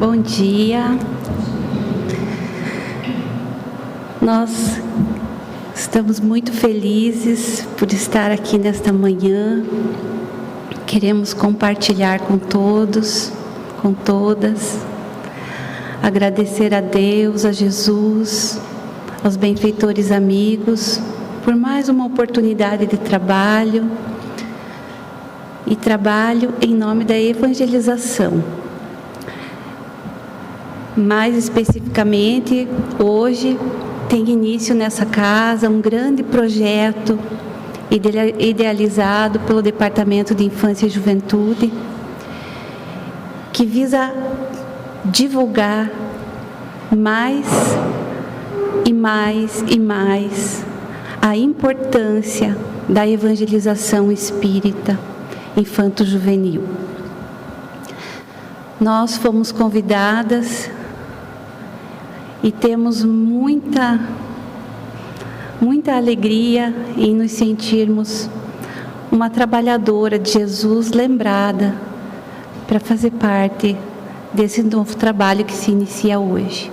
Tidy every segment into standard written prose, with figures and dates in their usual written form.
Bom dia. Nós estamos muito felizes por estar aqui nesta manhã. Queremos compartilhar com todos, com todas. Agradecer a Deus, a Jesus, aos benfeitores amigos, por mais uma oportunidade de trabalho. E trabalho em nome da evangelização. Mais especificamente, hoje tem início nessa casa um grande projeto idealizado pelo Departamento de Infância e Juventude, que visa divulgar mais e mais e mais a importância da evangelização espírita infanto-juvenil. Nós fomos convidadas e temos muita alegria em nos sentirmos uma trabalhadora de Jesus lembrada para fazer parte desse novo trabalho que se inicia hoje.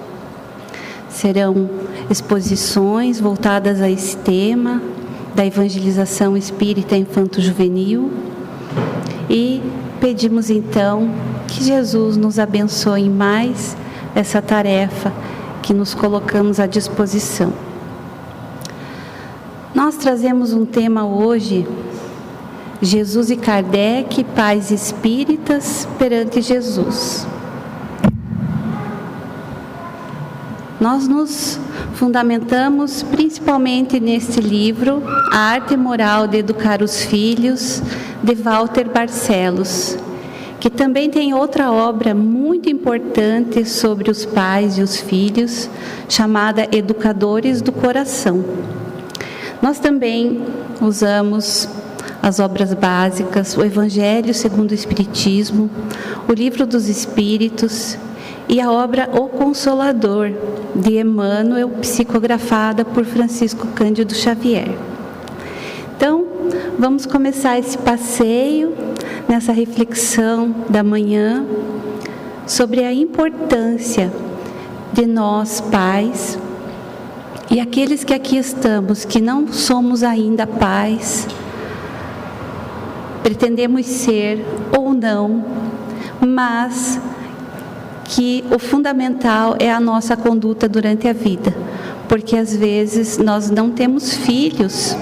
Serão exposições voltadas a esse tema da evangelização espírita infanto-juvenil e pedimos então que Jesus nos abençoe mais essa tarefa que nos colocamos à disposição. Nós trazemos um tema hoje, Jesus e Kardec, pais espíritas perante Jesus. Nós nos fundamentamos principalmente neste livro, A Arte Moral de Educar os Filhos, de Walter Barcelos, que também tem outra obra muito importante sobre os pais e os filhos, chamada Educadores do Coração. Nós também usamos as obras básicas, o Evangelho segundo o Espiritismo, o Livro dos Espíritos e a obra O Consolador, de Emmanuel, psicografada por Francisco Cândido Xavier. Então, vamos começar esse passeio, nessa reflexão da manhã, sobre a importância de nós, pais, e aqueles que aqui estamos, que não somos ainda pais, pretendemos ser ou não, mas que o fundamental é a nossa conduta durante a vida, porque às vezes nós não temos filhos,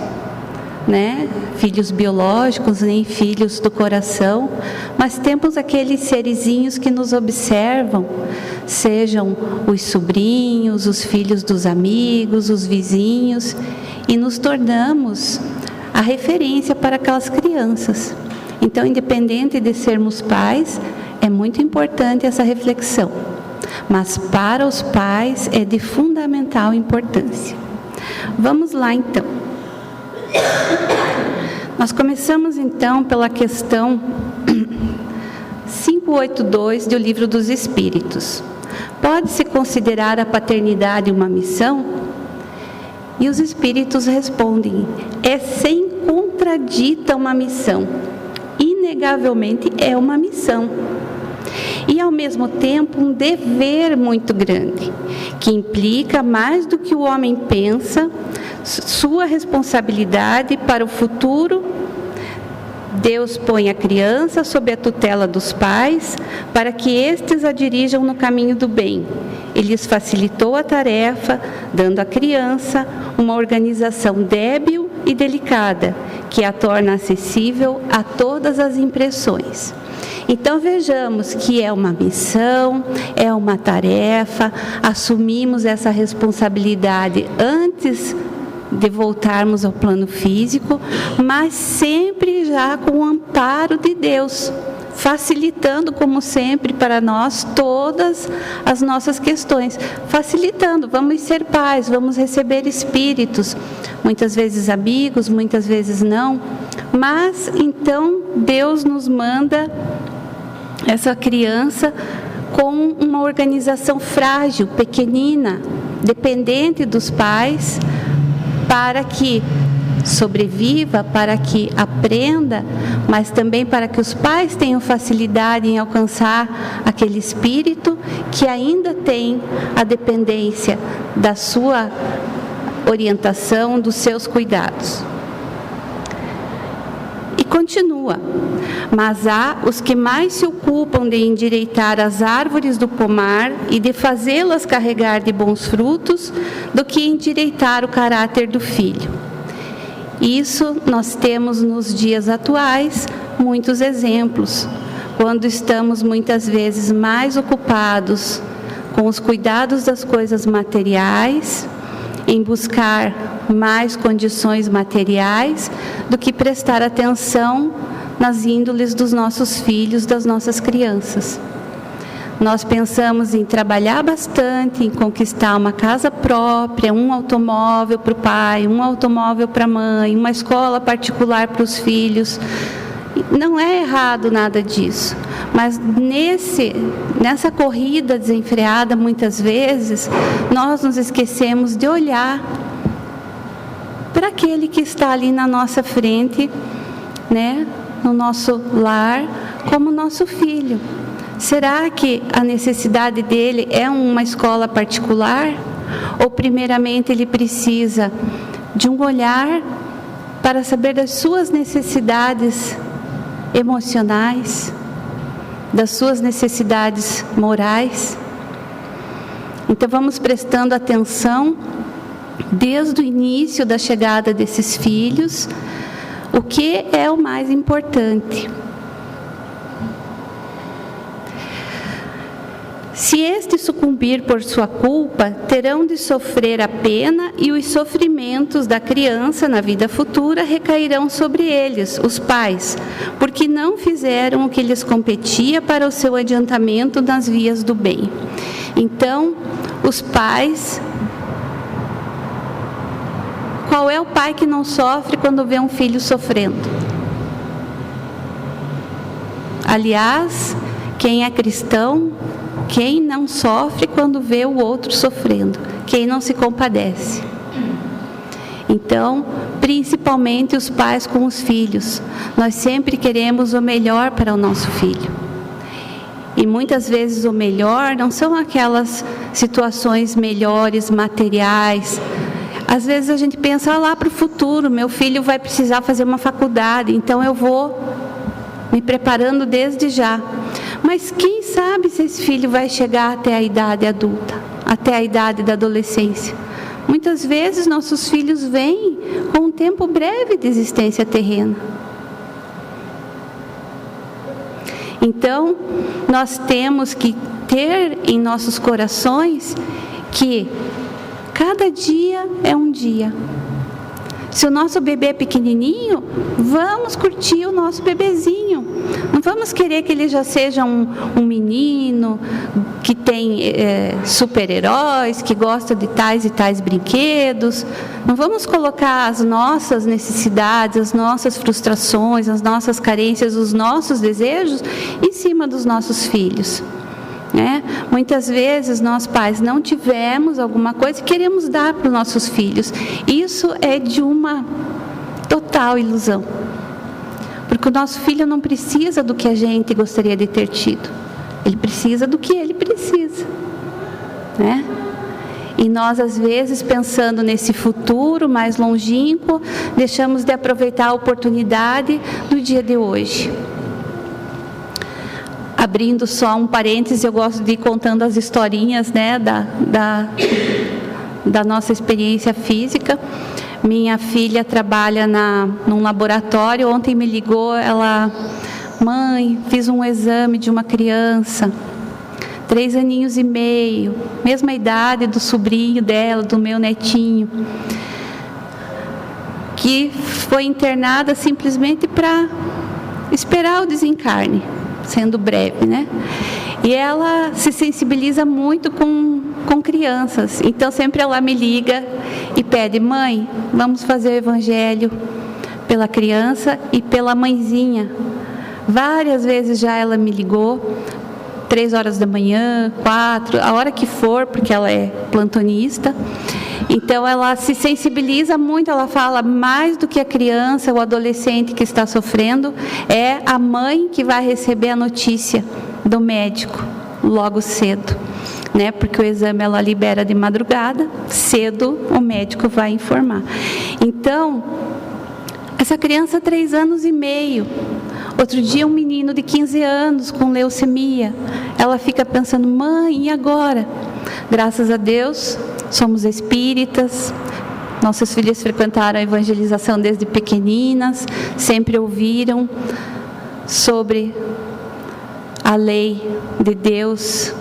filhos biológicos, nem filhos do coração, mas temos aqueles serizinhos que nos observam, sejam os sobrinhos, os filhos dos amigos, os vizinhos, e nos tornamos a referência para aquelas crianças. Então, independente de sermos pais, é muito importante essa reflexão, mas para os pais é de fundamental importância. Vamos lá então. Nós começamos então pela questão 582 do Livro dos Espíritos. Pode-se considerar a paternidade uma missão? E os Espíritos respondem: é sem contradita uma missão. Inegavelmente é uma missão. E ao mesmo tempo um dever muito grande, que implica mais do que o homem pensa, sua responsabilidade para o futuro. Deus põe a criança sob a tutela dos pais, para que estes a dirijam no caminho do bem. Ele lhes facilitou a tarefa, dando à criança uma organização débil e delicada, que a torna acessível a todas as impressões. Então vejamos que é uma missão, é uma tarefa, assumimos essa responsabilidade antes de voltarmos ao plano físico, mas sempre já com o amparo de Deus, facilitando como sempre para nós todas as nossas questões, facilitando, vamos ser pais, vamos receber espíritos, muitas vezes amigos, muitas vezes não, mas então Deus nos manda essa criança com uma organização frágil, pequenina, dependente dos pais, para que sobreviva, para que aprenda, mas também para que os pais tenham facilidade em alcançar aquele espírito que ainda tem a dependência da sua orientação, dos seus cuidados. E continua: mas há os que mais se ocupam de endireitar as árvores do pomar e de fazê-las carregar de bons frutos, do que endireitar o caráter do filho. Isso nós temos nos dias atuais muitos exemplos, quando estamos muitas vezes mais ocupados com os cuidados das coisas materiais, em buscar mais condições materiais, do que prestar atenção nas índoles dos nossos filhos, das nossas crianças. Nós pensamos em trabalhar bastante, em conquistar uma casa própria, um automóvel para o pai, um automóvel para a mãe, uma escola particular para os filhos. Não é errado nada disso, mas nessa corrida desenfreada, muitas vezes, nós nos esquecemos de olhar para aquele que está ali na nossa frente, né, no nosso lar, como nosso filho. Será que a necessidade dele é uma escola particular? Ou primeiramente ele precisa de um olhar para saber das suas necessidades emocionais, das suas necessidades morais? Então vamos prestando atenção desde o início da chegada desses filhos, o que é o mais importante. Se este sucumbir por sua culpa, terão de sofrer a pena, e os sofrimentos da criança na vida futura recairão sobre eles, os pais, porque não fizeram o que lhes competia para o seu adiantamento nas vias do bem. Então, os pais... Qual é o pai que não sofre quando vê um filho sofrendo? Aliás, quem é cristão, quem não sofre quando vê o outro sofrendo? Quem não se compadece? Então, principalmente os pais com os filhos, nós sempre queremos o melhor para o nosso filho. E muitas vezes o melhor não são aquelas situações melhores, materiais. Às vezes a gente pensa lá para o futuro, meu filho vai precisar fazer uma faculdade, então eu vou me preparando desde já. Mas quem sabe se esse filho vai chegar até a idade adulta, até a idade da adolescência? Muitas vezes nossos filhos vêm com um tempo breve de existência terrena. Então, nós temos que ter em nossos corações que cada dia é um dia. Se o nosso bebê é pequenininho, vamos curtir o nosso bebezinho. Não vamos querer que ele já seja um menino que tem super-heróis, que gosta de tais e tais brinquedos. Não vamos colocar as nossas necessidades, as nossas frustrações, as nossas carências, os nossos desejos em cima dos nossos filhos. Muitas vezes nós pais não tivemos alguma coisa e queremos dar para os nossos filhos. Isso é de uma total ilusão, porque o nosso filho não precisa do que a gente gostaria de ter tido, ele precisa do que ele precisa, E nós às vezes, pensando nesse futuro mais longínquo, deixamos de aproveitar a oportunidade do dia de hoje. Abrindo só um parêntese, eu gosto de ir contando as historinhas, da nossa experiência física. Minha filha trabalha num laboratório. Ontem me ligou, mãe, fiz um exame de uma criança, 3 aninhos e meio, mesma idade do sobrinho dela, do meu netinho, que foi internada simplesmente para esperar o desencarne, sendo breve, E ela se sensibiliza muito com crianças. Então, sempre ela me liga e pede: mãe, vamos fazer o evangelho pela criança e pela mãezinha. Várias vezes já ela me ligou, 3 horas da manhã, 4, a hora que for, porque ela é plantonista. Então ela se sensibiliza muito, ela fala mais do que a criança, o adolescente que está sofrendo, é a mãe que vai receber a notícia do médico logo cedo, né? Porque o exame ela libera de madrugada, cedo o médico vai informar. Então, essa criança 3 anos e meio, outro dia um menino de 15 anos com leucemia, ela fica pensando, mãe, e agora? Graças a Deus, somos espíritas, nossas filhas frequentaram a evangelização desde pequeninas, sempre ouviram sobre a lei de Deus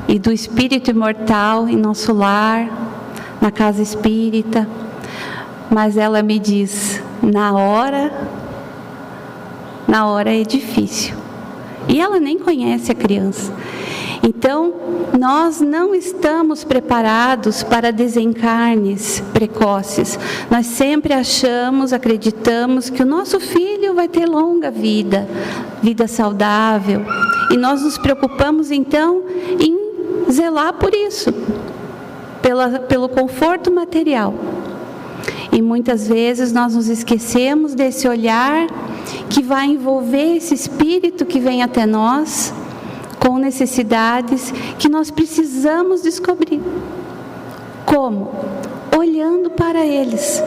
e do espírito imortal em nosso lar, na casa espírita. Mas ela me diz, na hora é difícil. E ela nem conhece a criança. Então, nós não estamos preparados para desencarnes precoces. Nós sempre achamos, acreditamos que o nosso filho vai ter longa vida, vida saudável. E nós nos preocupamos, então, em zelar por isso, pelo conforto material. E muitas vezes nós nos esquecemos desse olhar que vai envolver esse espírito que vem até nós, com necessidades que nós precisamos descobrir. Como? Olhando para eles,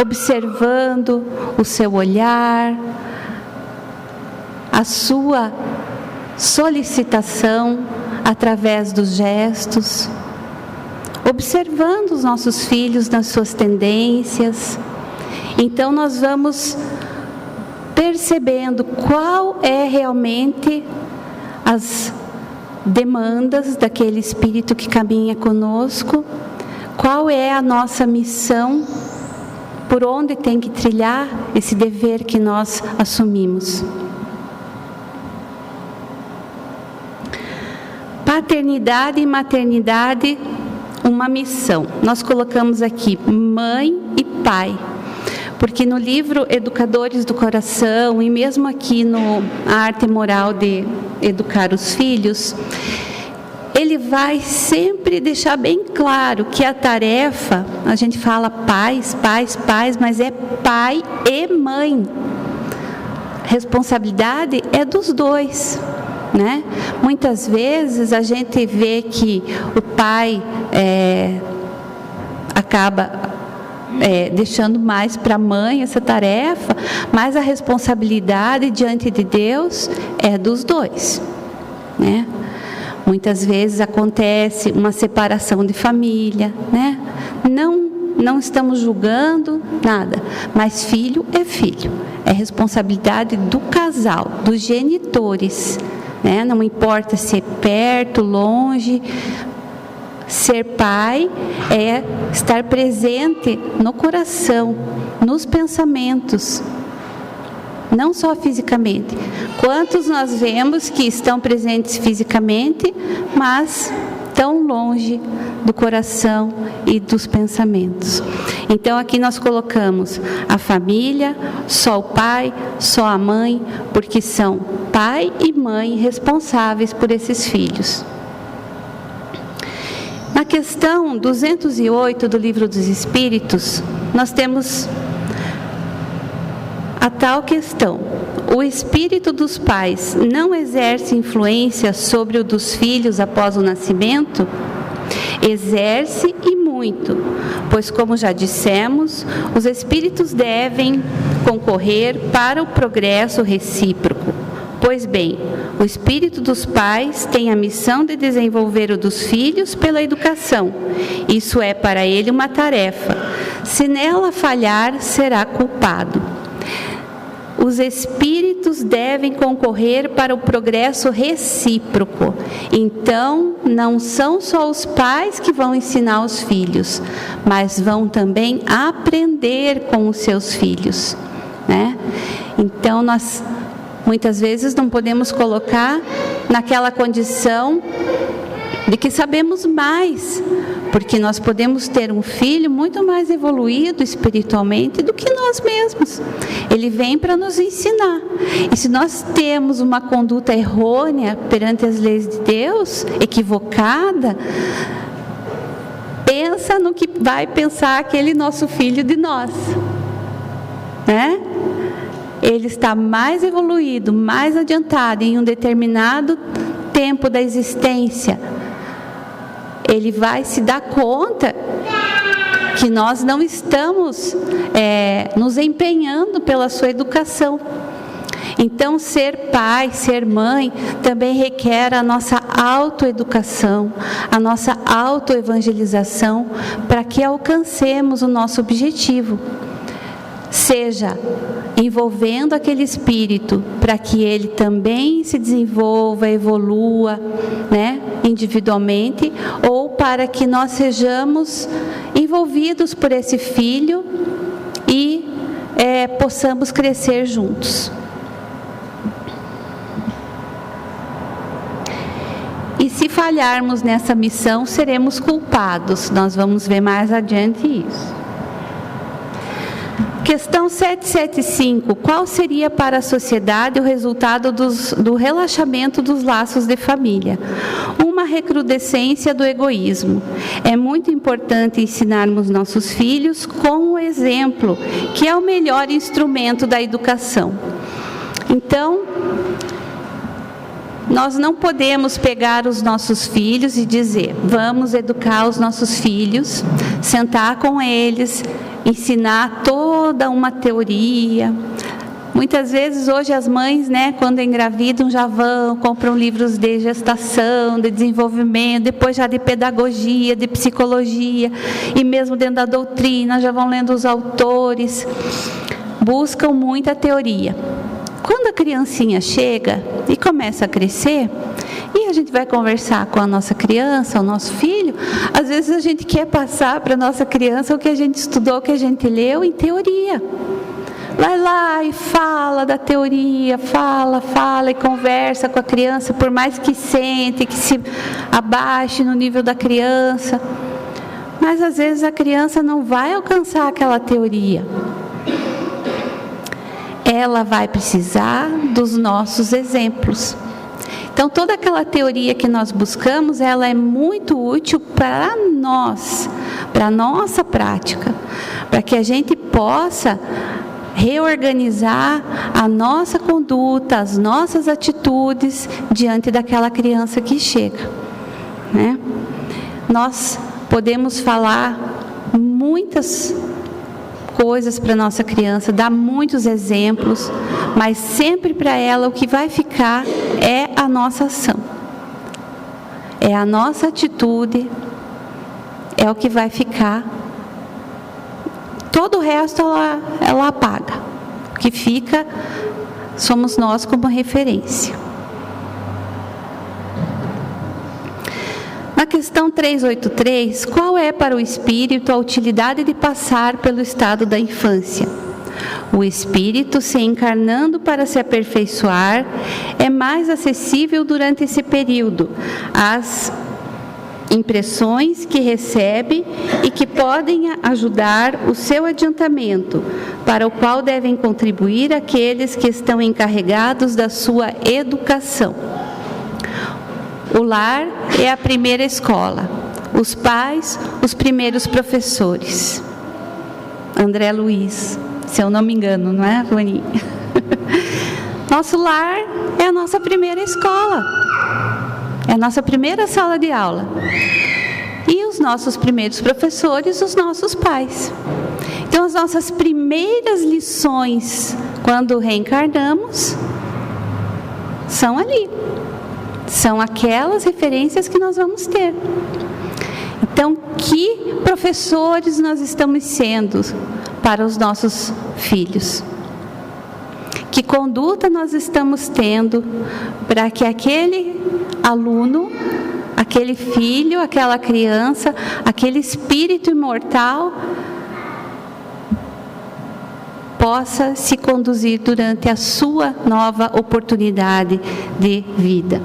observando o seu olhar, a sua solicitação através dos gestos, observando os nossos filhos nas suas tendências. Então nós vamos percebendo qual é realmente as demandas daquele espírito que caminha conosco, qual é a nossa missão, por onde tem que trilhar esse dever que nós assumimos. Paternidade e maternidade, uma missão. Nós colocamos aqui mãe e pai, porque no livro Educadores do Coração, e mesmo aqui no A Arte Moral de Educar os Filhos, ele vai sempre deixar bem claro que a tarefa, a gente fala pais, mas é pai e mãe. Responsabilidade é dos dois, né? Muitas vezes a gente vê que o pai acaba deixando mais para a mãe essa tarefa, mas a responsabilidade diante de Deus é dos dois, né? Muitas vezes acontece uma separação de família, né? Não estamos julgando nada, mas filho é filho, é responsabilidade do casal, dos genitores, né? Não importa se é perto, longe. Ser pai é estar presente no coração, nos pensamentos, não só fisicamente. Quantos nós vemos que estão presentes fisicamente, mas tão longe do coração e dos pensamentos. Então aqui nós colocamos a família, só o pai, só a mãe, porque são pai e mãe responsáveis por esses filhos. Na questão 208 do Livro dos Espíritos, nós temos a tal questão: o espírito dos pais não exerce influência sobre o dos filhos após o nascimento? Exerce e muito, pois, como já dissemos, os espíritos devem concorrer para o progresso recíproco. Pois bem, o espírito dos pais tem a missão de desenvolver o dos filhos pela educação. Isso é para ele uma tarefa. Se nela falhar, será culpado. Os espíritos devem concorrer para o progresso recíproco. Então, não são só os pais que vão ensinar os filhos, mas vão também aprender com os seus filhos, né? Então, nós muitas vezes não podemos colocar naquela condição de que sabemos mais, porque nós podemos ter um filho muito mais evoluído espiritualmente do que nós mesmos. Ele vem para nos ensinar. E se nós temos uma conduta errônea perante as leis de Deus, equivocada, pensa no que vai pensar aquele nosso filho de nós, né? Ele está mais evoluído, mais adiantado em um determinado tempo da existência. Ele vai se dar conta que nós não estamos nos empenhando pela sua educação. Então, ser pai, ser mãe, também requer a nossa autoeducação, a nossa autoevangelização, para que alcancemos o nosso objetivo. Seja envolvendo aquele espírito para que ele também se desenvolva, evolua, né, individualmente, ou para que nós sejamos envolvidos por esse filho e possamos crescer juntos. E se falharmos nessa missão, seremos culpados. Nós vamos ver mais adiante isso. Questão 775. Qual seria para a sociedade o resultado do relaxamento dos laços de família? Uma recrudescência do egoísmo. É muito importante ensinarmos nossos filhos com o exemplo, que é o melhor instrumento da educação. Então, nós não podemos pegar os nossos filhos e dizer, vamos educar os nossos filhos, sentar com eles, ensinar toda uma teoria. Muitas vezes hoje as mães, né, quando engravidam, já compram livros de gestação, de desenvolvimento, depois já de pedagogia, de psicologia, e mesmo dentro da doutrina, já vão lendo os autores, buscam muita teoria. Quando a criancinha chega e começa a crescer, e a gente vai conversar com a nossa criança, o nosso filho, às vezes a gente quer passar para a nossa criança o que a gente estudou, o que a gente leu em teoria. Vai lá e fala da teoria, fala e conversa com a criança, por mais que sente, que se abaixe no nível da criança. Mas às vezes a criança não vai alcançar aquela teoria. Ela vai precisar dos nossos exemplos. Então, toda aquela teoria que nós buscamos, ela é muito útil para nós, para a nossa prática, para que a gente possa reorganizar a nossa conduta, as nossas atitudes diante daquela criança que chega, né? Nós podemos falar muitas coisas para nossa criança, dar muitos exemplos, mas sempre para ela o que vai ficar é a nossa ação, é a nossa atitude, é o que vai ficar. Todo o resto ela apaga. O que fica somos nós como referência. Na questão 383, qual é para o espírito a utilidade de passar pelo estado da infância? O espírito, se encarnando para se aperfeiçoar, é mais acessível durante esse período às impressões que recebe e que podem ajudar o seu adiantamento, para o qual devem contribuir aqueles que estão encarregados da sua educação. O lar é a primeira escola, os pais, os primeiros professores. André Luiz, se eu não me engano, não é, Rony? Nosso lar é a nossa primeira escola, é a nossa primeira sala de aula. E os nossos primeiros professores, os nossos pais. Então, as nossas primeiras lições, quando reencarnamos, são ali. São aquelas referências que nós vamos ter. Então, que professores nós estamos sendo para os nossos filhos? Que conduta nós estamos tendo para que aquele aluno, aquele filho, aquela criança, aquele espírito imortal possa se conduzir durante a sua nova oportunidade de vida.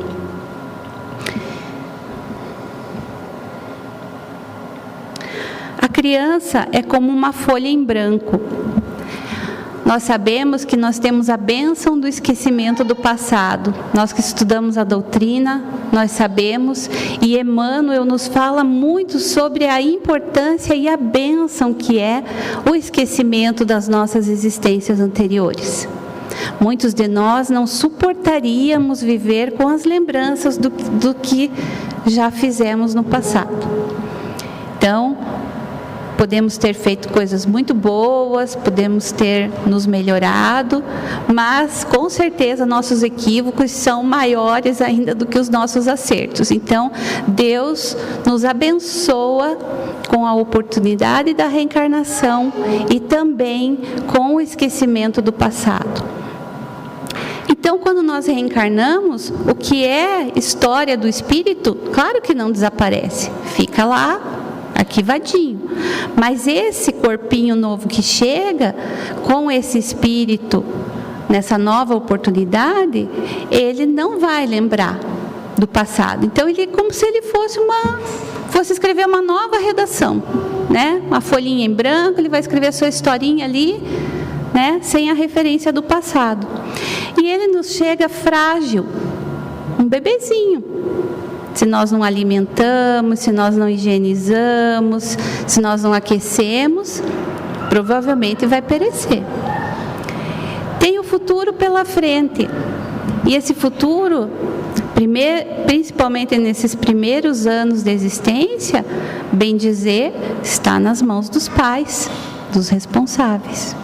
A criança é como uma folha em branco. Nós sabemos que nós temos a bênção do esquecimento do passado. Nós que estudamos a doutrina, nós sabemos, e Emmanuel nos fala muito sobre a importância e a bênção que é o esquecimento das nossas existências anteriores. Muitos de nós não suportaríamos viver com as lembranças do que já fizemos no passado. Então, podemos ter feito coisas muito boas, podemos ter nos melhorado, mas com certeza nossos equívocos são maiores ainda do que os nossos acertos. Então, Deus nos abençoa com a oportunidade da reencarnação e também com o esquecimento do passado. Então, quando nós reencarnamos, o que é história do espírito, claro que não desaparece, fica lá, arquivadinho. Mas esse corpinho novo que chega, com esse espírito, nessa nova oportunidade, ele não vai lembrar do passado. Então, ele é como se ele fosse escrever uma nova redação, né? Uma folhinha em branco, ele vai escrever a sua historinha ali, né? Sem a referência do passado. E ele nos chega frágil, um bebezinho. Se nós não alimentamos, se nós não higienizamos, se nós não aquecemos, provavelmente vai perecer. Tem o futuro pela frente. E esse futuro, principalmente nesses primeiros anos de existência, bem dizer, está nas mãos dos pais, dos responsáveis.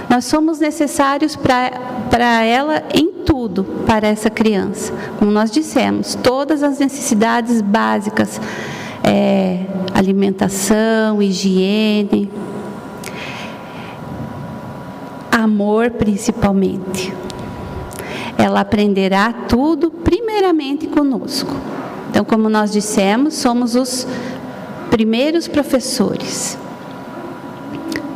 Nós somos necessários para ela em tudo, para essa criança. Como nós dissemos, todas as necessidades básicas, alimentação, higiene, amor principalmente. Ela aprenderá tudo primeiramente conosco. Então, como nós dissemos, somos os primeiros professores.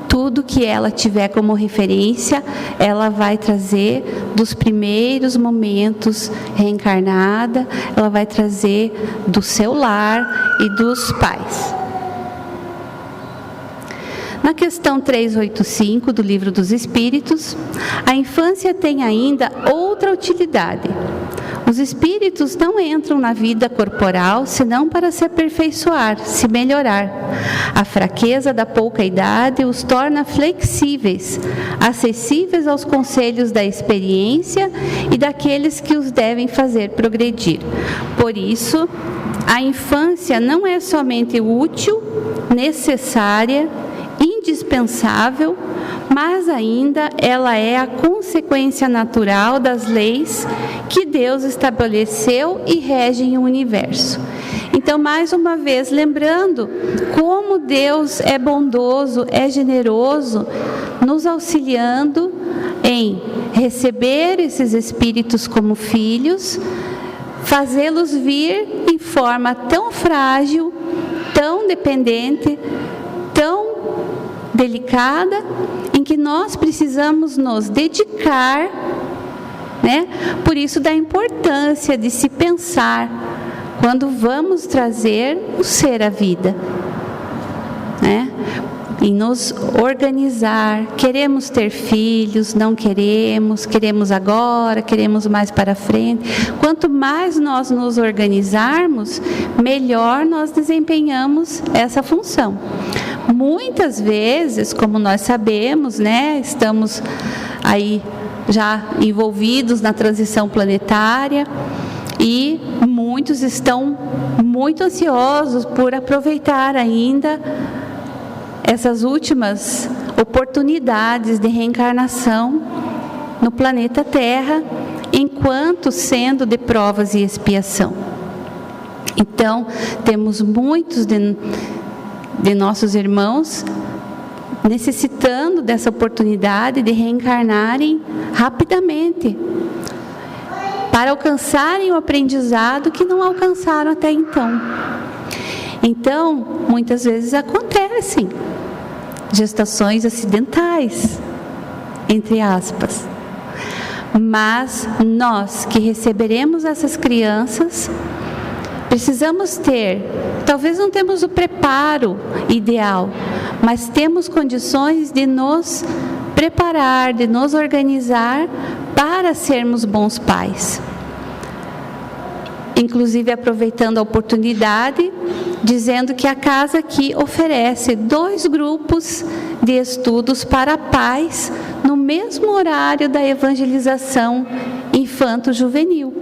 Tudo que ela tiver como referência, ela vai trazer dos primeiros momentos reencarnada, ela vai trazer do seu lar e dos pais. Na questão 385 do Livro dos Espíritos, a infância tem ainda outra utilidade. Os espíritos não entram na vida corporal senão para se aperfeiçoar, se melhorar. A fraqueza da pouca idade os torna flexíveis, acessíveis aos conselhos da experiência e daqueles que os devem fazer progredir. Por isso, a infância não é somente útil, necessária, indispensável, mas ainda ela é a consequência natural das leis que Deus estabeleceu e regem o universo. Então, mais uma vez, lembrando como Deus é bondoso, é generoso, nos auxiliando em receber esses espíritos como filhos, fazê-los vir em forma tão frágil, tão dependente, tão delicada, em que nós precisamos nos dedicar, né? Por isso da importância de se pensar quando vamos trazer o ser à vida, né? Em nos organizar. Queremos ter filhos, não queremos, queremos agora, queremos mais para frente. Quanto mais nós nos organizarmos, melhor nós desempenhamos essa função. Muitas vezes, como nós sabemos, né, estamos aí já envolvidos na transição planetária e muitos estão muito ansiosos por aproveitar ainda essas últimas oportunidades de reencarnação no planeta Terra, enquanto sendo de provas e expiação. Então, temos muitos de nossos irmãos necessitando dessa oportunidade de reencarnarem rapidamente, para alcançarem o aprendizado que não alcançaram até então. Então, muitas vezes acontecem gestações acidentais, entre aspas. Mas nós que receberemos essas crianças, precisamos ter, talvez não temos o preparo ideal, mas temos condições de nos preparar, de nos organizar para sermos bons pais. Inclusive aproveitando a oportunidade, dizendo que a casa aqui oferece 2 grupos de estudos para pais no mesmo horário da evangelização infanto-juvenil,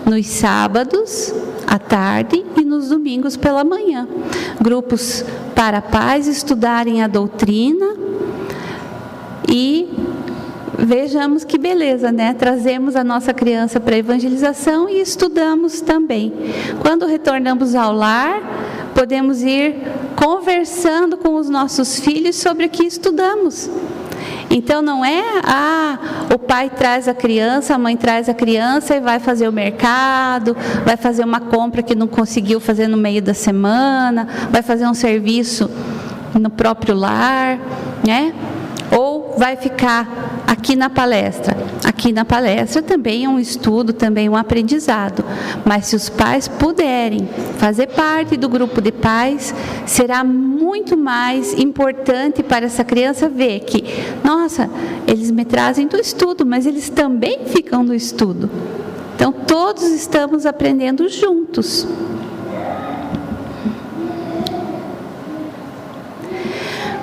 nos sábados à tarde e nos domingos pela manhã. Grupos para pais estudarem a doutrina e vejamos que beleza, né? Trazemos a nossa criança para a evangelização e estudamos também. Quando retornamos ao lar, podemos ir conversando com os nossos filhos sobre o que estudamos. Então não é, o pai traz a criança, a mãe traz a criança e vai fazer o mercado, vai fazer uma compra que não conseguiu fazer no meio da semana, vai fazer um serviço no próprio lar, né? Ou vai ficar aqui na palestra. Aqui na palestra também é um estudo, também é um aprendizado. Mas se os pais puderem fazer parte do grupo de pais, será muito mais importante para essa criança ver que, nossa, eles me trazem do estudo, mas eles também ficam no estudo. Então, todos estamos aprendendo juntos.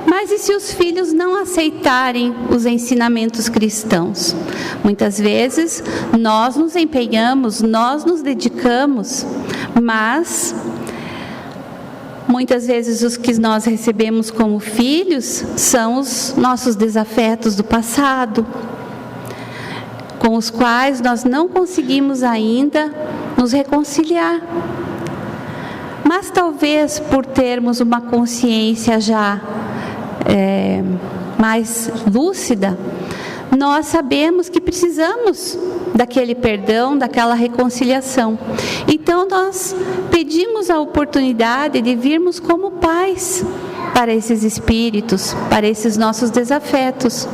Mas e se os filhos não aceitarem os ensinamentos cristãos? Muitas vezes nós nos empenhamos, nós nos dedicamos, mas muitas vezes os que nós recebemos como filhos são os nossos desafetos do passado, com os quais nós não conseguimos ainda nos reconciliar. Mas talvez por termos uma consciência já mais lúcida, nós sabemos que precisamos daquele perdão, daquela reconciliação. Então nós pedimos a oportunidade de virmos como pais para esses espíritos, para esses nossos desafetos,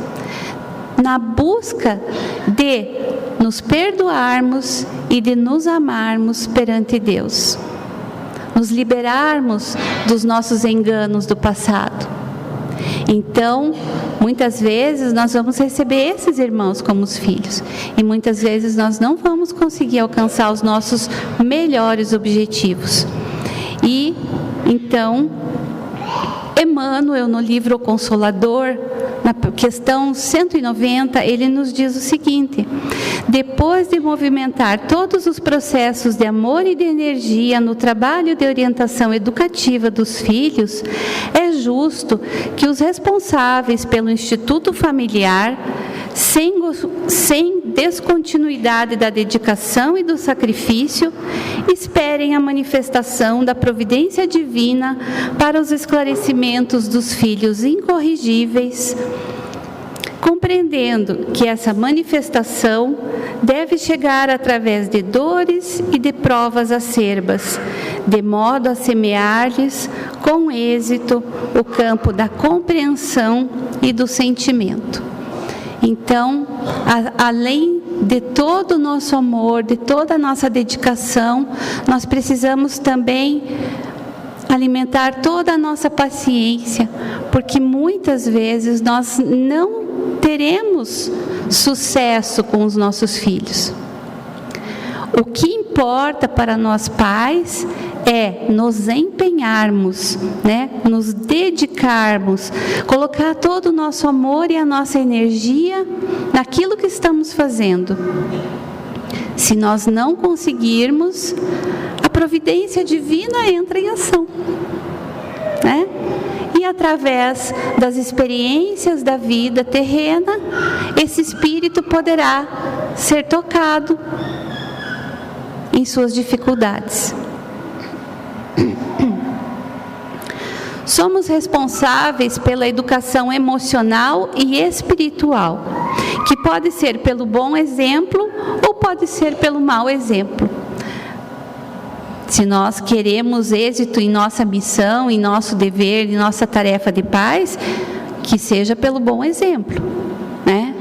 na busca de nos perdoarmos e de nos amarmos perante Deus, nos liberarmos dos nossos enganos do passado. Então, muitas vezes nós vamos receber esses irmãos como os filhos e muitas vezes nós não vamos conseguir alcançar os nossos melhores objetivos. E então, Emmanuel, no livro O Consolador, na questão 190, ele nos diz o seguinte: depois de movimentar todos os processos de amor e de energia no trabalho de orientação educativa dos filhos, é justo que os responsáveis pelo Instituto Familiar, sem descontinuidade da dedicação e do sacrifício, esperem a manifestação da providência divina para os esclarecimentos dos filhos incorrigíveis, compreendendo que essa manifestação deve chegar através de dores e de provas acerbas, de modo a semear-lhes com êxito o campo da compreensão e do sentimento. Então, além de todo o nosso amor, de toda a nossa dedicação, nós precisamos também alimentar toda a nossa paciência, porque muitas vezes nós não teremos sucesso com os nossos filhos. O que importa para nós pais é nos empenharmos, né? Nos dedicarmos, colocar todo o nosso amor e a nossa energia naquilo que estamos fazendo. Se nós não conseguirmos, a providência divina entra em ação, né? E através das experiências da vida terrena, esse espírito poderá ser tocado em suas dificuldades. Somos responsáveis pela educação emocional e espiritual, que pode ser pelo bom exemplo ou pode ser pelo mau exemplo. Se nós queremos êxito em nossa missão, em nosso dever, em nossa tarefa de pais, que seja pelo bom exemplo, né?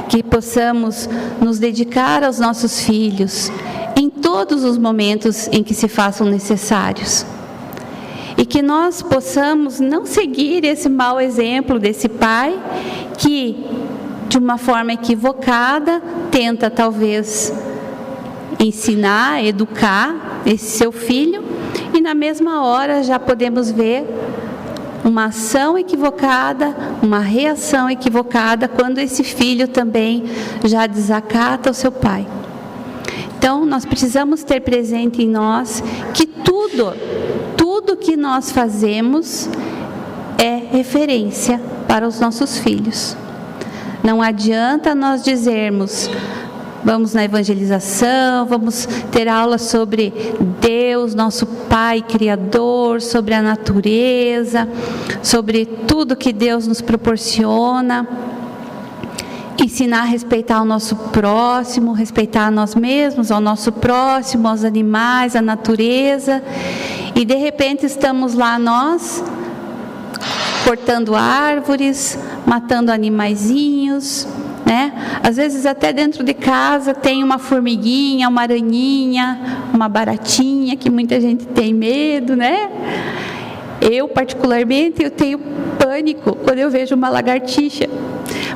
Que possamos nos dedicar aos nossos filhos em todos os momentos em que se façam necessários. E que nós possamos não seguir esse mau exemplo desse pai que de uma forma equivocada, tenta talvez ensinar, educar esse seu filho, e na mesma hora já podemos ver uma ação equivocada, uma reação equivocada, quando esse filho também já desacata o seu pai. Então, nós precisamos ter presente em nós que tudo que nós fazemos é referência para os nossos filhos. Não adianta nós dizermos: vamos na evangelização, vamos ter aula sobre Deus, nosso Pai Criador, sobre a natureza, sobre tudo que Deus nos proporciona, ensinar a respeitar o nosso próximo, respeitar nós mesmos, ao nosso próximo, aos animais, a natureza, e de repente estamos lá nós, cortando árvores, matando animaizinhos, né? Às vezes até dentro de casa tem uma formiguinha, uma aranhinha, uma baratinha, que muita gente tem medo, né? Eu particularmente, eu tenho pânico quando eu vejo uma lagartixa.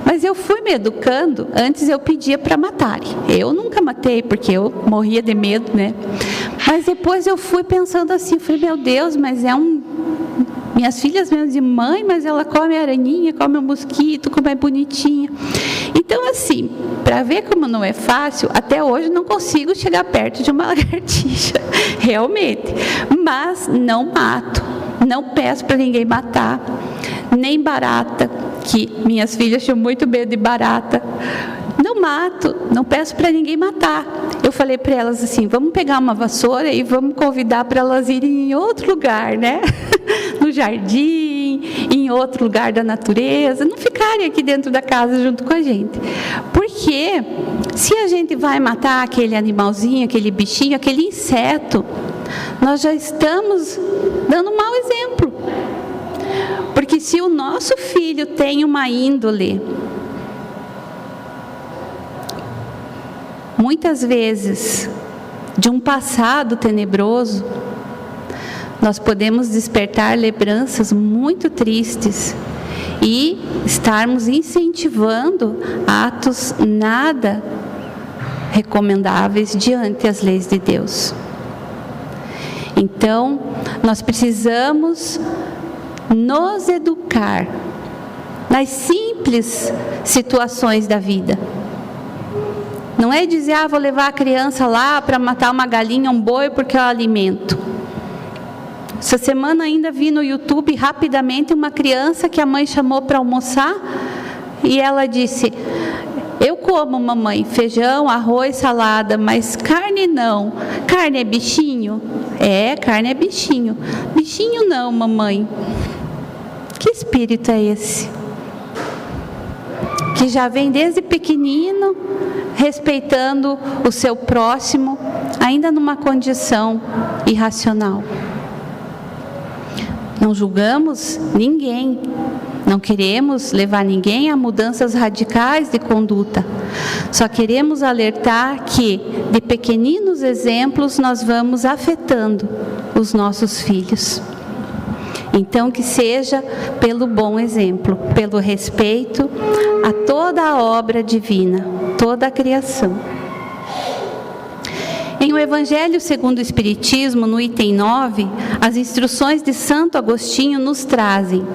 Mas eu fui me educando, antes eu pedia para matarem. Eu nunca matei, porque eu morria de medo, né? Mas depois eu fui pensando assim, falei, meu Deus, mas minhas filhas mesmo dizem, mãe, mas ela come aranhinha, come um mosquito, como é bonitinha. Então, assim, para ver como não é fácil, até hoje não consigo chegar perto de uma lagartixa, realmente. Mas não mato, não peço para ninguém matar, nem barata, que minhas filhas tinham muito medo de barata. Não mato, não peço para ninguém matar. Eu falei para elas assim, vamos pegar uma vassoura e vamos convidar para elas irem em outro lugar, né? No jardim, em outro lugar da natureza, não ficarem aqui dentro da casa junto com a gente. Porque se a gente vai matar aquele animalzinho, aquele bichinho, aquele inseto, nós já estamos dando um mau exemplo. Porque se o nosso filho tem uma índole, muitas vezes, de um passado tenebroso, nós podemos despertar lembranças muito tristes e estarmos incentivando atos nada recomendáveis diante das leis de Deus. Então, nós precisamos nos educar nas simples situações da vida. Não é dizer, vou levar a criança lá para matar uma galinha, um boi, porque é o alimento. Essa semana ainda vi no YouTube, rapidamente, uma criança que a mãe chamou para almoçar, e ela disse, eu como, mamãe, feijão, arroz, salada, mas carne não. Carne é bichinho? É, carne é bichinho. Bichinho não, mamãe. Que espírito é esse? Que já vem desde pequenino, respeitando o seu próximo, ainda numa condição irracional. Não julgamos ninguém, não queremos levar ninguém a mudanças radicais de conduta. Só queremos alertar que, de pequeninos exemplos, nós vamos afetando os nossos filhos. Então, que seja pelo bom exemplo, pelo respeito a toda a obra divina, toda a criação. Em O Evangelho segundo o Espiritismo, no item 9, as instruções de Santo Agostinho nos trazem: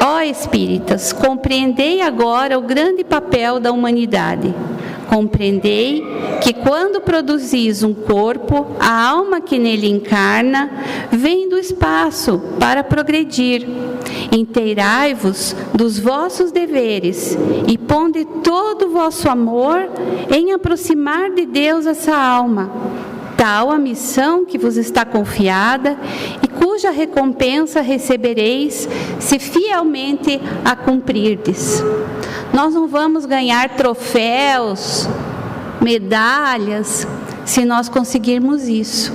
ó espíritas, compreendei agora o grande papel da humanidade. Compreendei que quando produzis um corpo, a alma que nele encarna vem do espaço para progredir. Inteirai-vos dos vossos deveres e ponde todo o vosso amor em aproximar de Deus essa alma. Tal a missão que vos está confiada e cuja recompensa recebereis se fielmente a cumprirdes. Nós não vamos ganhar troféus, medalhas, se nós conseguirmos isso.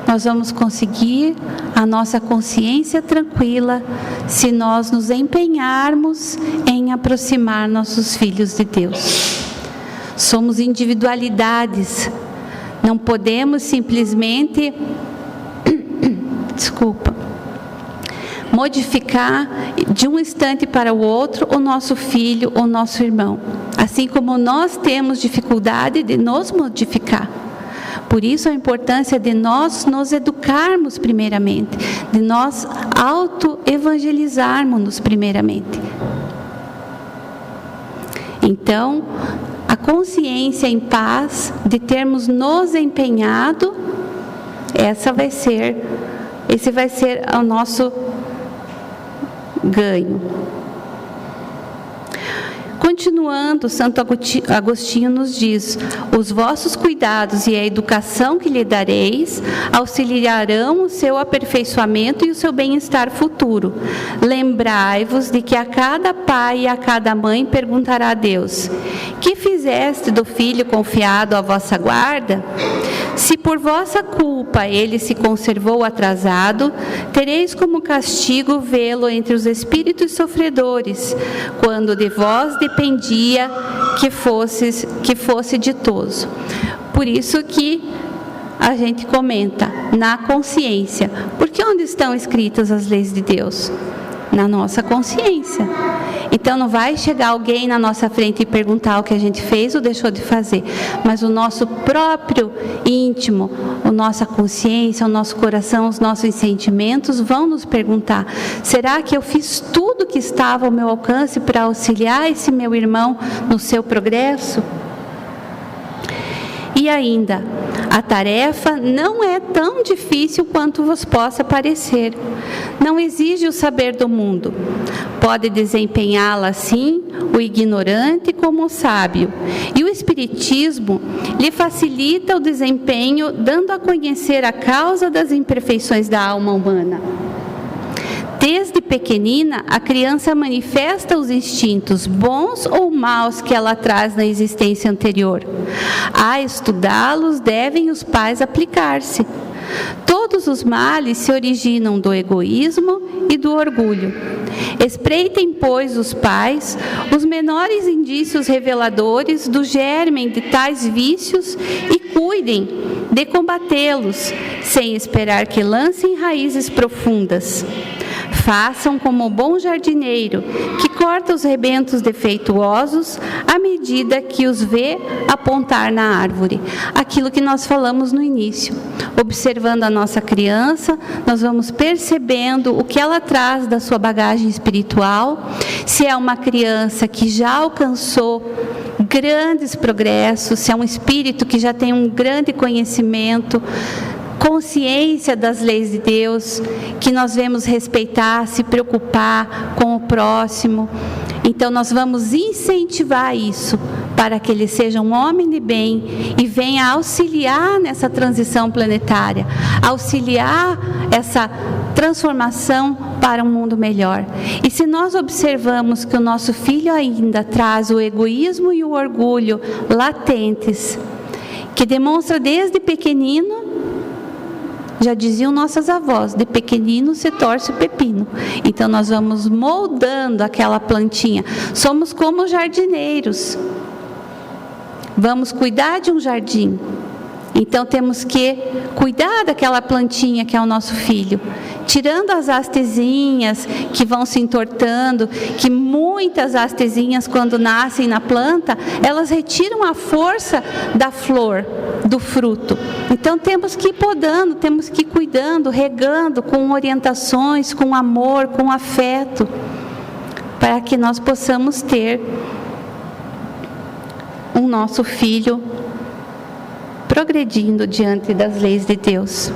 Nós vamos conseguir a nossa consciência tranquila se nós nos empenharmos em aproximar nossos filhos de Deus. Somos individualidades, não podemos simplesmente modificar de um instante para o outro o nosso filho, o nosso irmão. Assim como nós temos dificuldade de nos modificar. Por isso a importância de nós nos educarmos primeiramente, de nós auto-evangelizarmos-nos primeiramente. Então, a consciência em paz de termos nos empenhado, esse vai ser o nosso ganho. Continuando, Santo Agostinho nos diz: os vossos cuidados e a educação que lhe dareis auxiliarão o seu aperfeiçoamento e o seu bem-estar futuro. Lembrai-vos de que a cada pai e a cada mãe perguntará a Deus: que fizeste do filho confiado à vossa guarda? Se por vossa culpa ele se conservou atrasado, tereis como castigo vê-lo entre os espíritos sofredores, quando de vós dependia que fosse ditoso. Por isso que a gente comenta, na consciência. Porque onde estão escritas as leis de Deus? Na nossa consciência. Então não vai chegar alguém na nossa frente e perguntar o que a gente fez ou deixou de fazer, mas o nosso próprio íntimo, a nossa consciência, o nosso coração, os nossos sentimentos vão nos perguntar: será que eu fiz tudo que estava ao meu alcance para auxiliar esse meu irmão no seu progresso? E ainda, a tarefa não é tão difícil quanto vos possa parecer. Não exige o saber do mundo. Pode desempenhá-la assim o ignorante como o sábio. E o Espiritismo lhe facilita o desempenho, dando a conhecer a causa das imperfeições da alma humana. Desde pequenina, a criança manifesta os instintos bons ou maus que ela traz na existência anterior. A estudá-los devem os pais aplicar-se. Todos os males se originam do egoísmo e do orgulho. Espreitem, pois, os pais os menores indícios reveladores do germe de tais vícios e cuidem de combatê-los, sem esperar que lancem raízes profundas. Façam como o bom jardineiro, que corta os rebentos defeituosos à medida que os vê apontar na árvore. Aquilo que nós falamos no início. Observando a nossa criança, nós vamos percebendo o que ela traz da sua bagagem espiritual. Se é uma criança que já alcançou grandes progressos, se é um espírito que já tem um grande conhecimento, consciência das leis de Deus, que nós vemos respeitar, se preocupar com o próximo. Então nós vamos incentivar isso para que ele seja um homem de bem e venha auxiliar nessa transição planetária, auxiliar essa transformação para um mundo melhor. E se nós observamos que o nosso filho ainda traz o egoísmo e o orgulho latentes, que demonstra desde pequenino, já diziam nossas avós, de pequenino se torce o pepino. Então nós vamos moldando aquela plantinha. Somos como jardineiros. Vamos cuidar de um jardim. Então temos que cuidar daquela plantinha que é o nosso filho, tirando as hastezinhas que vão se entortando, que muitas hastezinhas quando nascem na planta, elas retiram a força da flor, do fruto. Então temos que ir podando, temos que ir cuidando, regando com orientações, com amor, com afeto, para que nós possamos ter um nosso filho progredindo diante das leis de Deus.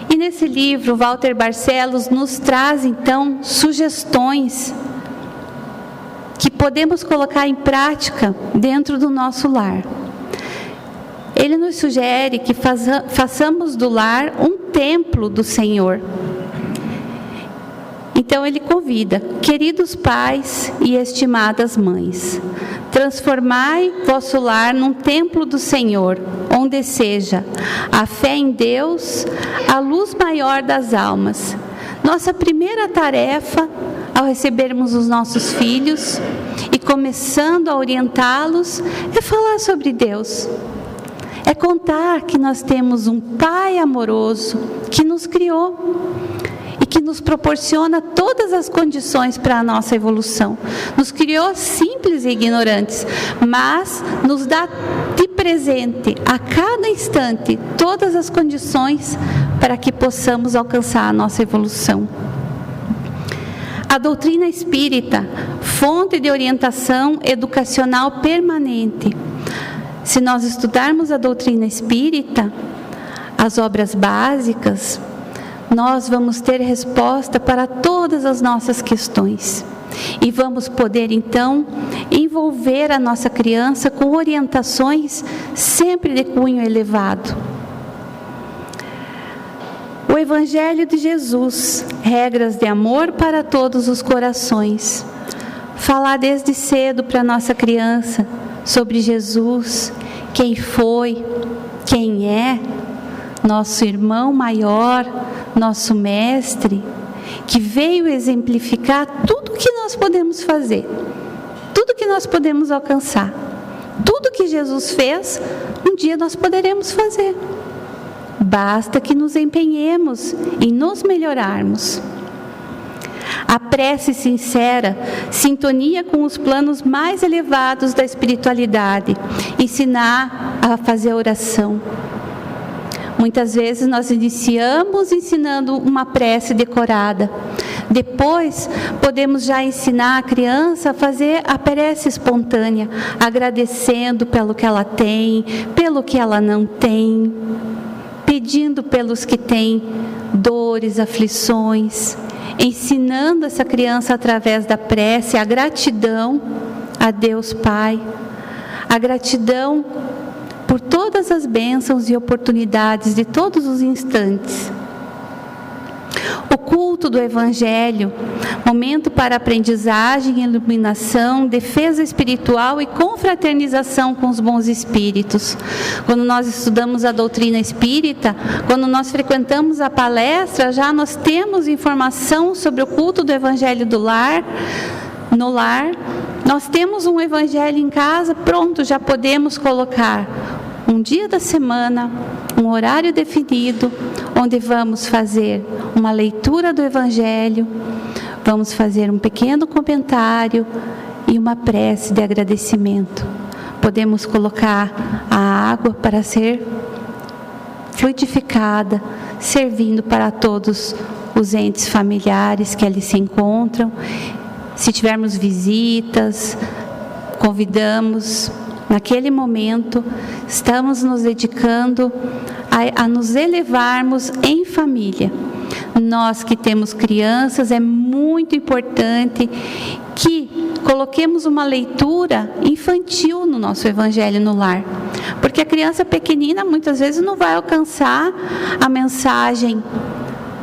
E nesse livro, Walter Barcelos nos traz então sugestões que podemos colocar em prática dentro do nosso lar. Ele nos sugere que façamos do lar um templo do Senhor. Então ele convida: queridos pais e estimadas mães, transformai vosso lar num templo do Senhor, onde seja a fé em Deus a luz maior das almas. Nossa primeira tarefa ao recebermos os nossos filhos e começando a orientá-los é falar sobre Deus. É contar que nós temos um Pai amoroso que nos criou e que nos proporciona todas as condições para a nossa evolução. Nos criou simples e ignorantes, mas nos dá de presente, a cada instante, todas as condições para que possamos alcançar a nossa evolução. A doutrina espírita, fonte de orientação educacional permanente. Se nós estudarmos a doutrina espírita, as obras básicas, nós vamos ter resposta para todas as nossas questões. E vamos poder, então, envolver a nossa criança com orientações sempre de cunho elevado. O Evangelho de Jesus, regras de amor para todos os corações. Falar desde cedo para a nossa criança sobre Jesus, quem foi, quem é, nosso irmão maior, nosso mestre, que veio exemplificar tudo que nós podemos fazer, tudo que nós podemos alcançar, tudo que Jesus fez, um dia nós poderemos fazer. Basta que nos empenhemos em nos melhorarmos. A prece sincera, sintonia com os planos mais elevados da espiritualidade, ensinar a fazer oração. Muitas vezes nós iniciamos ensinando uma prece decorada. Depois, podemos já ensinar a criança a fazer a prece espontânea, agradecendo pelo que ela tem, pelo que ela não tem, pedindo pelos que têm dores, aflições, ensinando essa criança através da prece a gratidão a Deus Pai, a gratidão por todas as bênçãos e oportunidades de todos os instantes. O culto do Evangelho, momento para aprendizagem, iluminação, defesa espiritual e confraternização com os bons espíritos. Quando nós estudamos a doutrina espírita, quando nós frequentamos a palestra, já nós temos informação sobre o culto do Evangelho no lar. Nós temos um Evangelho em casa, pronto, já podemos colocar um dia da semana, um horário definido, onde vamos fazer uma leitura do Evangelho, vamos fazer um pequeno comentário e uma prece de agradecimento. Podemos colocar a água para ser fluidificada, servindo para todos os entes familiares que ali se encontram. Se tivermos visitas, convidamos. Naquele momento, estamos nos dedicando a nos elevarmos em família. Nós que temos crianças, é muito importante que coloquemos uma leitura infantil no nosso Evangelho no lar. Porque a criança pequenina, muitas vezes, não vai alcançar a mensagem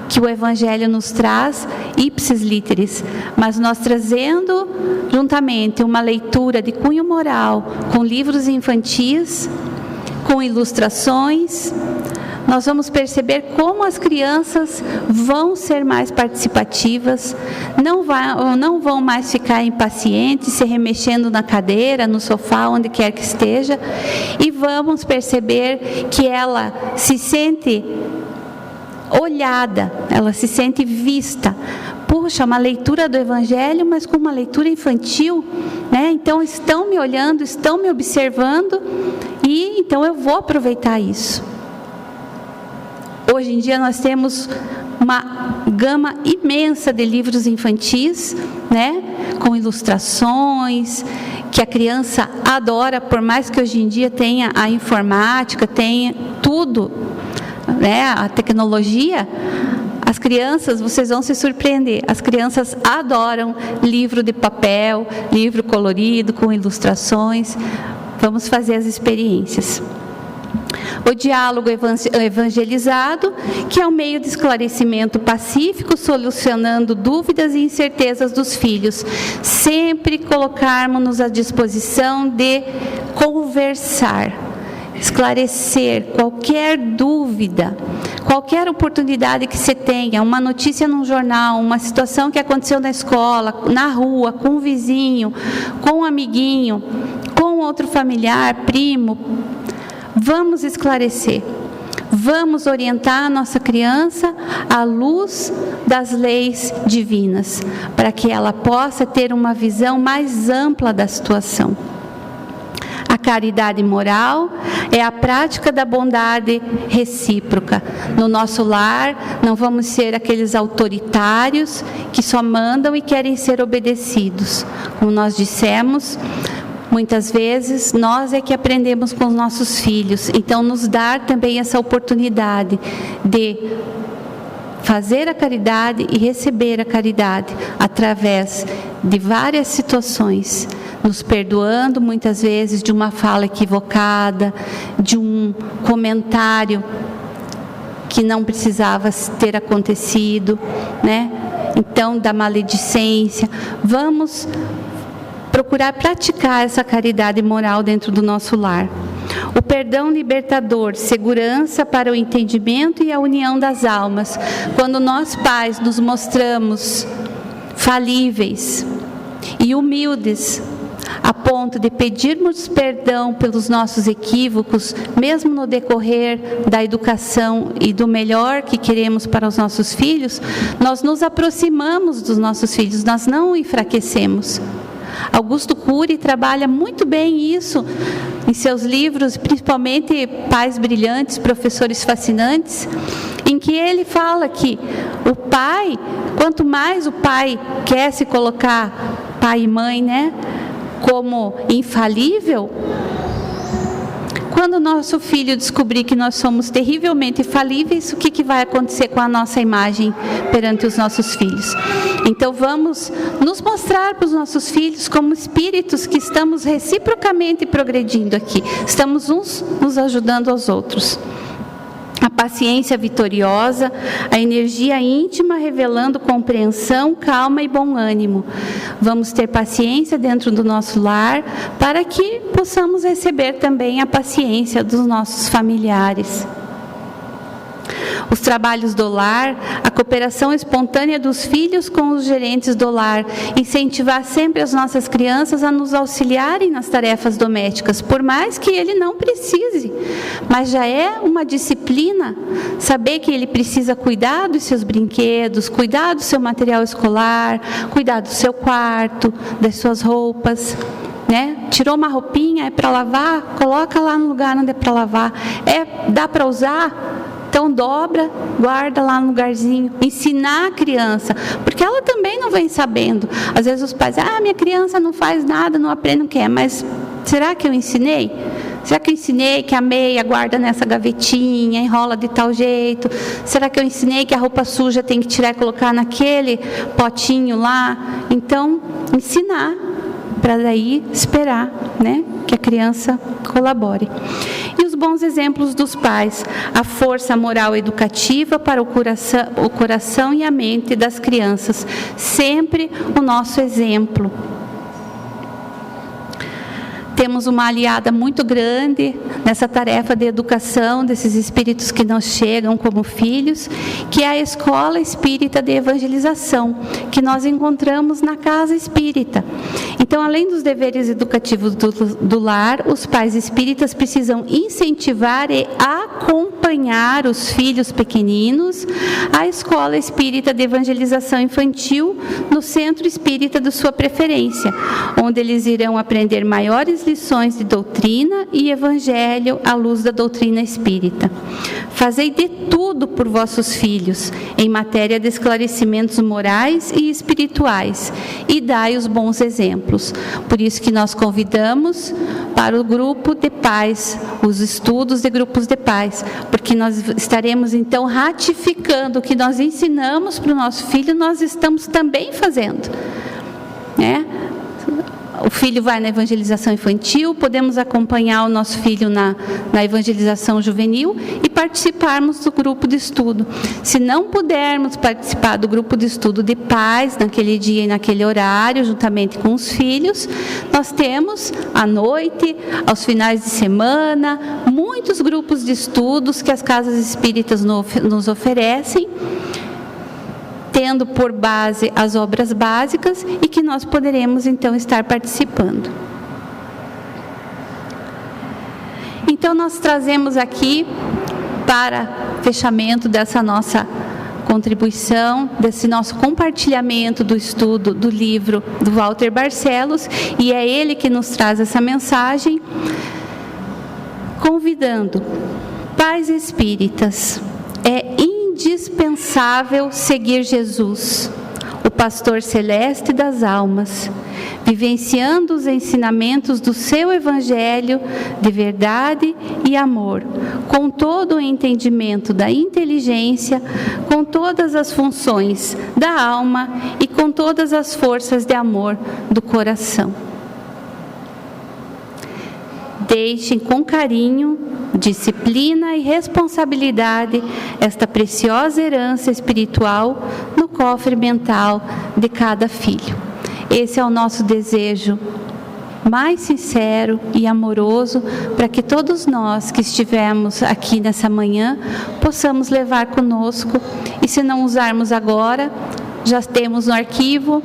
que o Evangelho nos traz, ipsis literis, mas nós trazendo juntamente uma leitura de cunho moral, com livros infantis, com ilustrações, nós vamos perceber como as crianças vão ser mais participativas, não vão mais ficar impacientes, se remexendo na cadeira, no sofá, onde quer que esteja, e vamos perceber que ela se sente olhada, ela se sente vista. Puxa, uma leitura do Evangelho, mas com uma leitura infantil, né? Então estão me olhando, estão me observando, e então eu vou aproveitar isso. Hoje em dia nós temos uma gama imensa de livros infantis, né? Com ilustrações, que a criança adora, por mais que hoje em dia tenha a informática, tenha tudo, né? A tecnologia, as crianças, vocês vão se surpreender, as crianças adoram livro de papel, livro colorido, com ilustrações. Vamos fazer as experiências. O diálogo evangelizado, que é um meio de esclarecimento pacífico, solucionando dúvidas e incertezas dos filhos. Sempre colocarmos-nos à disposição de conversar, esclarecer qualquer dúvida, qualquer oportunidade que você tenha, uma notícia num jornal, uma situação que aconteceu na escola, na rua, com um vizinho, com um amiguinho, com outro familiar, primo. Vamos esclarecer, Vamos orientar a nossa criança à luz das leis divinas, para que ela possa ter uma visão mais ampla da situação. A caridade moral é a prática da bondade recíproca. No nosso lar, não vamos ser aqueles autoritários que só mandam e querem ser obedecidos. Como nós dissemos, muitas vezes nós é que aprendemos com os nossos filhos. Então, nos dar também essa oportunidade de fazer a caridade e receber a caridade através de várias situações, nos perdoando muitas vezes de uma fala equivocada, de um comentário que não precisava ter acontecido, né? Então, da maledicência. Vamos procurar praticar essa caridade moral dentro do nosso lar. O perdão libertador, segurança para o entendimento e a união das almas. Quando nós pais nos mostramos falíveis e humildes, a ponto de pedirmos perdão pelos nossos equívocos, mesmo no decorrer da educação e do melhor que queremos para os nossos filhos, nós nos aproximamos dos nossos filhos, nós não o enfraquecemos. Augusto Cury trabalha muito bem isso em seus livros, principalmente Pais Brilhantes, Professores Fascinantes, em que ele fala que o pai, quanto mais o pai quer se colocar, pai e mãe, né, como infalível, quando o nosso filho descobrir que nós somos terrivelmente falíveis, o que vai acontecer com a nossa imagem perante os nossos filhos? Então vamos nos mostrar para os nossos filhos como espíritos que estamos reciprocamente progredindo aqui, estamos uns nos ajudando aos outros. A paciência vitoriosa, a energia íntima revelando compreensão, calma e bom ânimo. Vamos ter paciência dentro do nosso lar para que possamos receber também a paciência dos nossos familiares. Os trabalhos do lar, a cooperação espontânea dos filhos com os gerentes do lar, incentivar sempre as nossas crianças a nos auxiliarem nas tarefas domésticas, por mais que ele não precise, mas já é uma disciplina saber que ele precisa cuidar dos seus brinquedos, cuidar do seu material escolar, cuidar do seu quarto, das suas roupas. Né? Tirou uma roupinha, é para lavar, coloca lá no lugar onde é para lavar. Dá para usar? Então dobra, guarda lá no lugarzinho, ensinar a criança, porque ela também não vem sabendo. Às vezes os pais, minha criança não faz nada, não aprende, não quer, mas será que eu ensinei? Será que eu ensinei que a meia guarda nessa gavetinha, enrola de tal jeito? Será que eu ensinei que a roupa suja tem que tirar e colocar naquele potinho lá? Então, ensinar, para daí esperar, né, que a criança colabore. E os bons exemplos dos pais, a força moral educativa para o coração e a mente das crianças, sempre o nosso exemplo. Temos uma aliada muito grande nessa tarefa de educação desses espíritos que nos chegam como filhos, que é a Escola Espírita de Evangelização, que nós encontramos na Casa Espírita. Então, além dos deveres educativos do lar, os pais espíritas precisam incentivar e acompanhar os filhos pequeninos à Escola Espírita de Evangelização Infantil no Centro Espírita de sua preferência, onde eles irão aprender maiores lições de doutrina e evangelho à luz da doutrina espírita. Fazei de tudo por vossos filhos, em matéria de esclarecimentos morais e espirituais, e dai os bons exemplos. Por isso que nós convidamos para o grupo de pais, os estudos de grupos de pais, porque nós estaremos então ratificando o que nós ensinamos para o nosso filho, nós estamos também fazendo, né? O filho vai na evangelização infantil, podemos acompanhar o nosso filho na evangelização juvenil e participarmos do grupo de estudo. Se não pudermos participar do grupo de estudo de pais, naquele dia e naquele horário, juntamente com os filhos, nós temos à noite, aos finais de semana, muitos grupos de estudos que as casas espíritas nos oferecem, tendo por base as obras básicas e que nós poderemos então estar participando. Então nós trazemos aqui para fechamento dessa nossa contribuição, desse nosso compartilhamento do estudo do livro do Walter Barcelos, e é ele que nos traz essa mensagem, convidando pais espíritas. É indispensável seguir Jesus, o pastor celeste das almas, vivenciando os ensinamentos do seu Evangelho de verdade e amor, com todo o entendimento da inteligência, com todas as funções da alma e com todas as forças de amor do coração. Deixem com carinho, disciplina e responsabilidade esta preciosa herança espiritual no cofre mental de cada filho. Esse é o nosso desejo mais sincero e amoroso, para que todos nós que estivemos aqui nessa manhã possamos levar conosco, e se não usarmos agora, já temos no arquivo,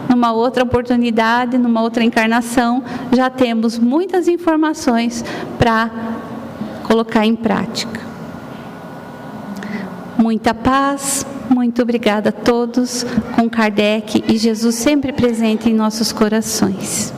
numa outra oportunidade, numa outra encarnação, já temos muitas informações para colocar em prática. Muita paz, muito obrigada a todos, com Kardec e Jesus sempre presente em nossos corações.